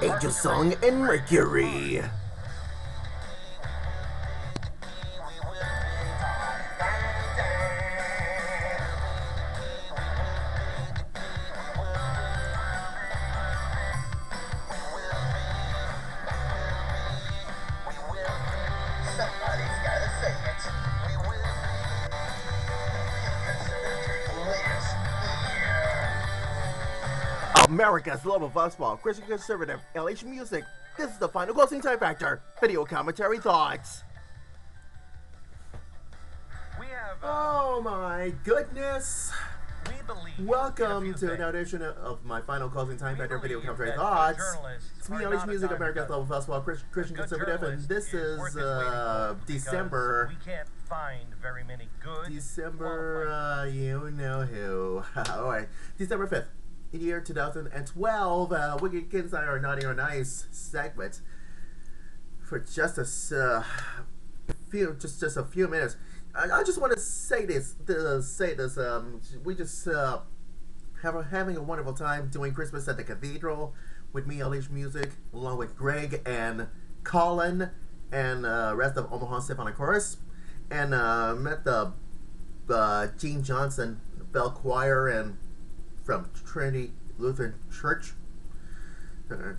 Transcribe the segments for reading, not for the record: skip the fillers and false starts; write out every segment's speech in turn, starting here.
Angel Song and Mercury. America's love of football, Christian conservative, LH music. This is the final closing time factor. Video commentary thoughts. We have. Oh my goodness! We believe. Welcome to another edition of my final closing time factor video commentary thoughts. It's me, LH music, America's love of football, Christian conservative, and this is December. We can't find very many good. December, you know who. Alright, December 5th. In the year 2012, we can get inside our naughty or nice segment for just a few minutes. I just want to say this. We just having a wonderful time doing Christmas at the Cathedral with me, LH Music, along with Greg and Colin and rest of Omaha Symphonic Chorus, and met the Gene Johnson Bell Choir and from Trinity Lutheran Church, and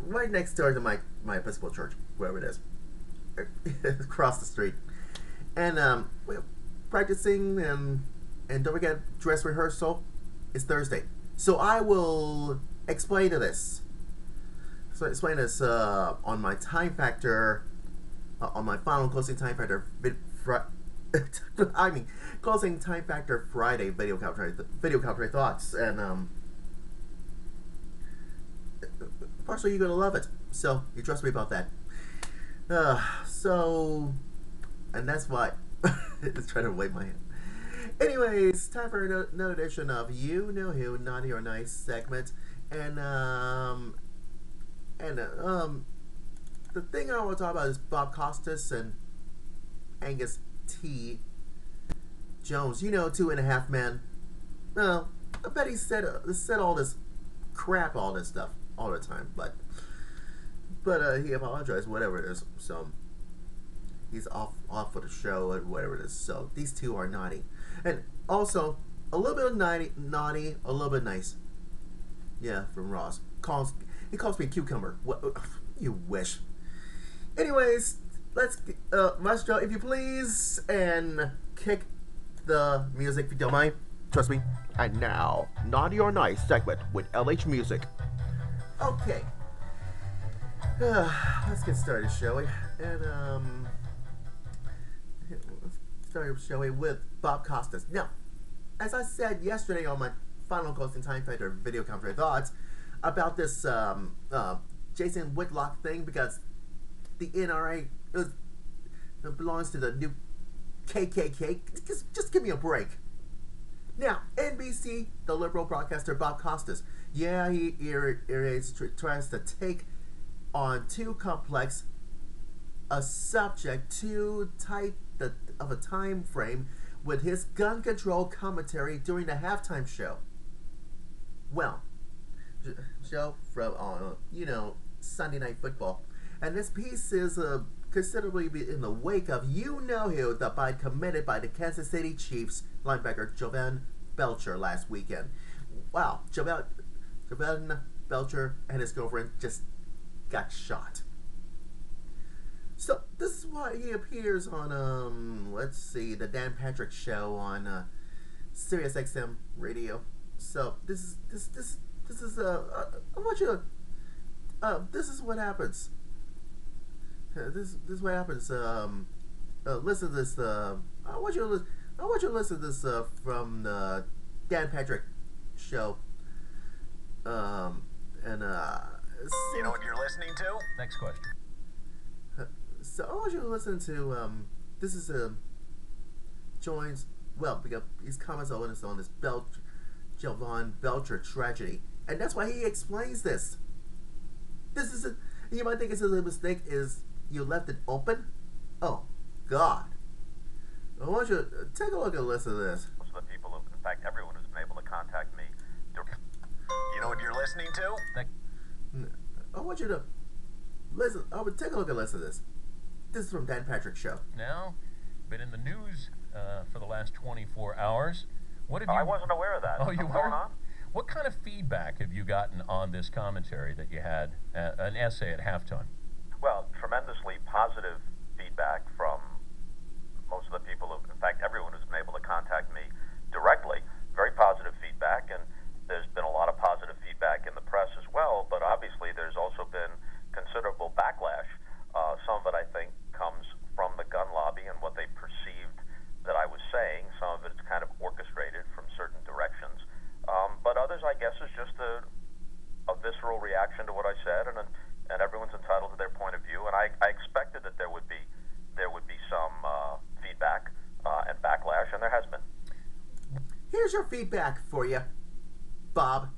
right next door to my Episcopal church, wherever it is, across the street, and we're practicing, and don't forget, dress rehearsal is Thursday. So I will explain this on my time factor, on my final closing time factor closing time factor Friday video commentary thoughts, and partially you're gonna love it. So you trust me about that. And that's why it's trying to wave my hand. Anyways, time for another edition of You Know Who, Naughty or Nice segment, and the thing I want to talk about is Bob Costas and Angus T.Jones, you know, 2.5 Men. Well, I bet he said all this crap, all this stuff, all the time, but he apologized, whatever it is. So he's off for the show and whatever it is. So these two are naughty, and also a little bit of naughty, a little bit nice. Yeah, from Ross. He calls me a cucumber. What you wish. Anyways, let's go, if you please, and kick the music if you don't mind. Trust me. And now, Naughty or Nice segment with LH Music. Okay. Let's get started, shall we? And let's start, shall we, with Bob Costas. Now, as I said yesterday on my final closing time factor video commentary thoughts about this Jason Whitlock thing, because the NRA belongs to the new KKK. Just give me a break. Now, NBC, the liberal broadcaster Bob Costas, yeah, he tries to take on too complex a subject, too tight of a time frame with his gun control commentary during the halftime show. Well, show from Sunday Night Football. And this piece is considerably in the wake of you know who, the bite committed by the Kansas City Chiefs linebacker Jovan Belcher last weekend. Wow, Jovan Belcher and his girlfriend just got shot. So this is why he appears on let's see, the Dan Patrick Show on Sirius XM radio. So this is I want you to this is what happens. This is what happens. Listen to this. I want you to listen to this from the Dan Patrick Show. You know what you're listening to? Next question. So I want you to listen to this is Jones. Well, because his comments on this Jovan Belcher tragedy, and that's why he explains this. This is you might think it's a mistake. Is you left it open? Oh, God. I want you to take a look and listen to this. Most of the people, in fact, everyone who's been able to contact me. You know what you're listening to? I want you to listen. I would take a look at this. This is from Dan Patrick's show. Now, been in the news for the last 24 hours. What have you? I wasn't aware of that. Oh, you What's were? going on? What kind of feedback have you gotten on this commentary that you had, an essay at halftime? Well, tremendously positive feedback from most of the people, in fact, everyone who's been able to contact me directly. Very positive feedback, and there's been a lot of positive feedback in the press as well, but obviously there's also been considerable backlash. Some of it, I think, comes from the gun lobby and what they perceived that I was saying. Some of it's kind of orchestrated from certain directions. But others, I guess, is just a visceral reaction to what I said, and everyone's entitled to their point of view. And I expected that there would be some feedback and backlash, and there has been. Here's your feedback for you, Bob.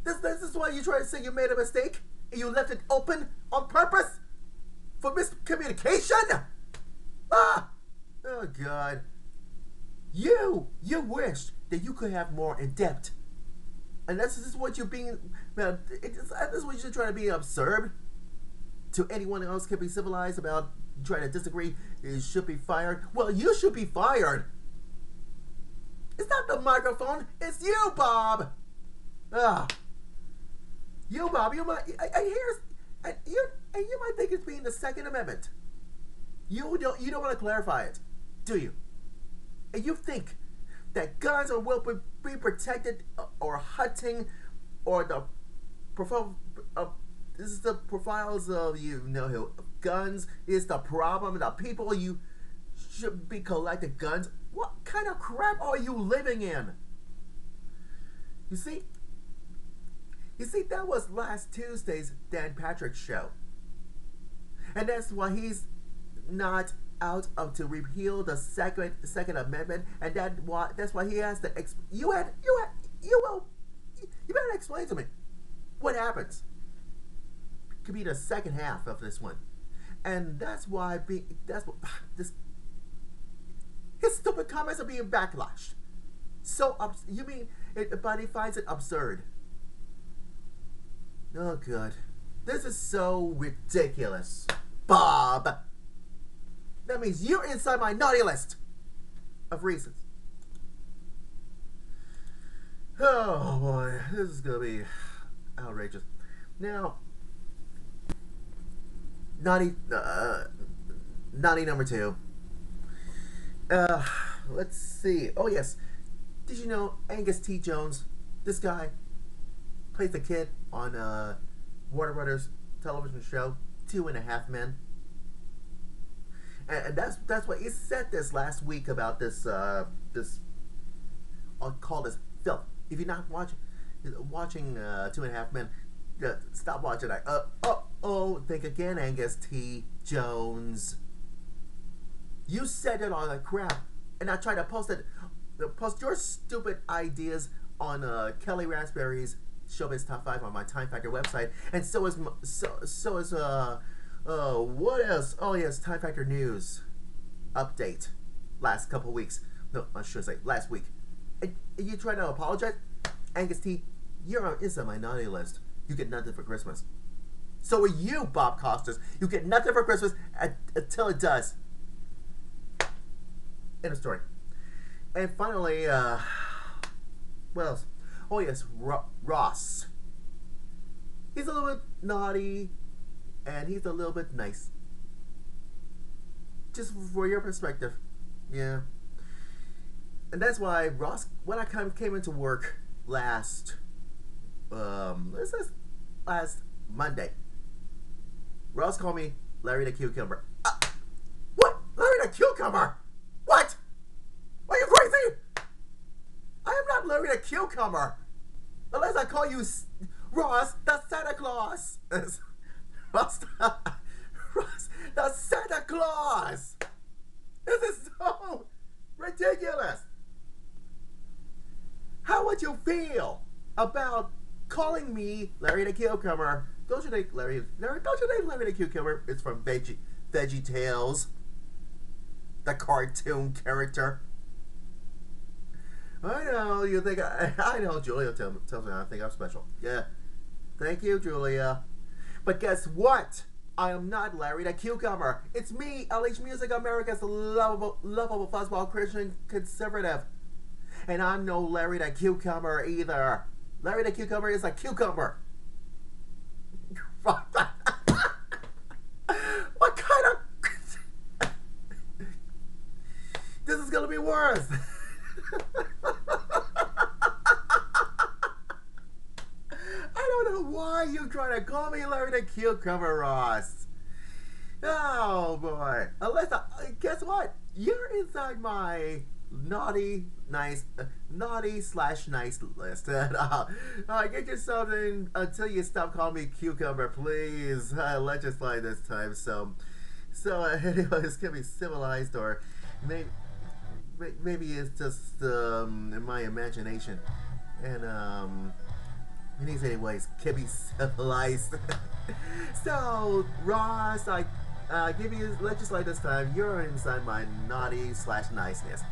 This is why you try to say you made a mistake and you left it open on purpose for miscommunication. Oh God. You wished that you could have more in depth, and this is what you're being. This is what you're trying to be absurd. To anyone else can be civilized about trying to disagree. You should be fired. Well, you should be fired. It's not the microphone. It's you, Bob. You, Bob. You might. You might think it's being the Second Amendment. You don't want to clarify it, do you? And you think that guns will be protected, or hunting, or the profile. This is the profiles of who guns is the problem. The people you should be collecting guns. What kind of crap are you living in? You see, that was last Tuesday's Dan Patrick show, and that's why he's not out of to repeal the Second Amendment, and that's why he has to. You better explain to me what happens. Could be the second half of this one, and that's why his stupid comments are being backlashed. So you mean it, but he finds it absurd. Oh God, this is so ridiculous, Bob. That means you're inside my naughty list of reasons. Oh boy, this is gonna be outrageous. Now, naughty number 2. Let's see. Oh yes, did you know Angus T.Jones? This guy plays the kid on Warner Brothers television show 2.5 Men. And that's what he said this last week about this I'll call this filth. If you're not watching 2.5 Men, stop watching. Think again, Angus T. Jones. You said it all that crap, and I tried to post your stupid ideas on Kelly Raspberry's Showbiz Top 5 on my TimeFactor website, and so is what else? Oh yes, TimeFactor News update last couple weeks. No, I should say last week. And you trying to apologize? Angus T, you're inside my naughty list. You get nothing for Christmas. So are you, Bob Costas. You get nothing for Christmas until it does. End of story. And finally, what else? Oh yes, Ross. He's a little bit naughty, and he's a little bit nice. Just for your perspective, yeah. And that's why Ross, when I came into work last Monday, Ross called me Larry the Cucumber. What? Larry the Cucumber? What? Are you crazy? I am not Larry the Cucumber. Unless I call you Ross the Santa Claus. Ross the Santa Claus. This is so ridiculous. How would you feel about calling me Larry the Cucumber? Don't you think Larry the Cucumber is from Veggie Tales, the cartoon character? I know you think I know. Julia tells me I think I'm special. Yeah, thank you, Julia. But But guess what? I am not Larry the Cucumber. It's me, LH Music, America's lovable fuzzball Christian conservative. And I'm no Larry the Cucumber either. Larry the Cucumber is a cucumber. What kind of... This is gonna be worse. I don't know why you're trying to call me Larry the Cucumber, Ross. Oh boy. Alyssa, guess what? You're inside my naughty slash nice list. Get yourself in until you stop calling me Cucumber, please. Legislate this time. So anyway, it's gonna be civilized, or maybe it's just in my imagination. And anyways, can be civilized. So Ross, I give you legislate this time. You're inside my naughty slash niceness.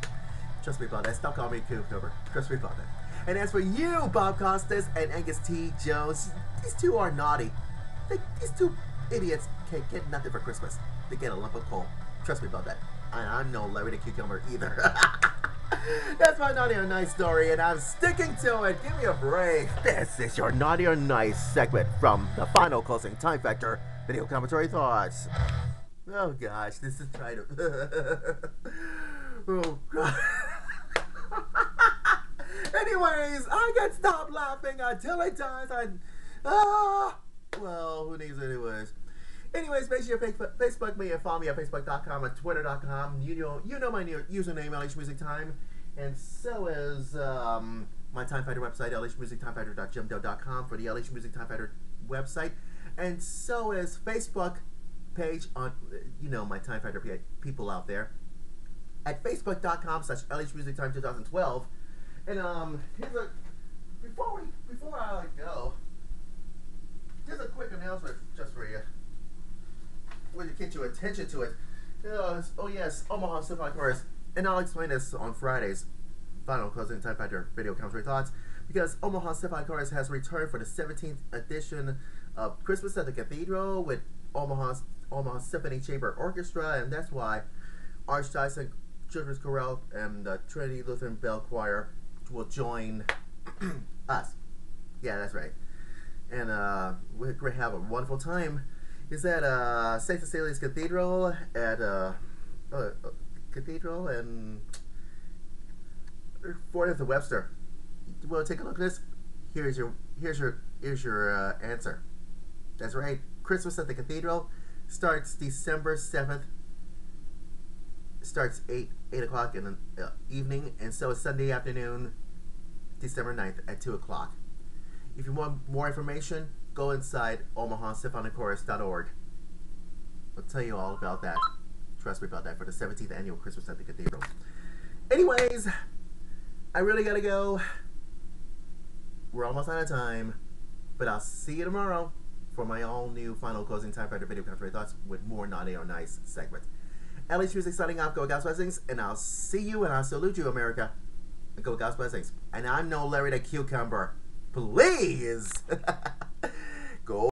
Trust me about that. Stop calling me Cucumber. Trust me about that. And as for you, Bob Costas and Angus T.Jones, these two are naughty. These two idiots can't get nothing for Christmas. They get a lump of coal. Trust me about that. I'm no Larry the Cucumber either. That's my naughty or nice story, and I'm sticking to it. Give me a break. This is your naughty or nice segment from the final closing time factor video commentary thoughts. Oh gosh, this is trying to. Oh god. Anyways, I can stop laughing until it does. Well, who needs anyways? Anyways, make sure you Facebook me and follow me at facebook.com and twitter.com. You know my new username, LH Music Time, and so is my Time Fighter website, lhmusictimefactor.jimdo.com for the LH Music Time Fighter website, and so is Facebook page on my Time Fighter people out there at facebook.com/lhmusictime2012. And here's a before I go, here's a quick announcement just for you. To get your attention to it. Oh yes, Omaha Symphony Chorus. And I'll explain this on Friday's final closing Time Factor video commentary thoughts, because Omaha Symphony Chorus has returned for the 17th edition of Christmas at the Cathedral with Omaha Symphony Chamber Orchestra, and that's why Archdiocese Children's Chorale and the Trinity Lutheran Bell Choir will join us. Yeah, that's right. And we're going to have a wonderful time. Is at St. Cecilia's Cathedral at Cathedral and Fort of the Webster. You want to take a look at this? Here's your answer. That's right. Christmas at the Cathedral starts December 7th. Starts 8 o'clock in the evening, and so it's Sunday afternoon, December 9th at 2 o'clock. If you want more information, go inside OmahaSymphonyChorus.org. I'll tell you all about that. Trust me about that for the 17th annual Christmas at the Cathedral. Anyways, I really gotta go. We're almost out of time, but I'll see you tomorrow for my all-new final closing Time Factor video commentary thoughts with more naughty or nice segment. LH Music signing off. Go God's blessings, and I'll see you and I'll salute you, America. And go God's blessings. And I'm no Larry the Cucumber. Please. Go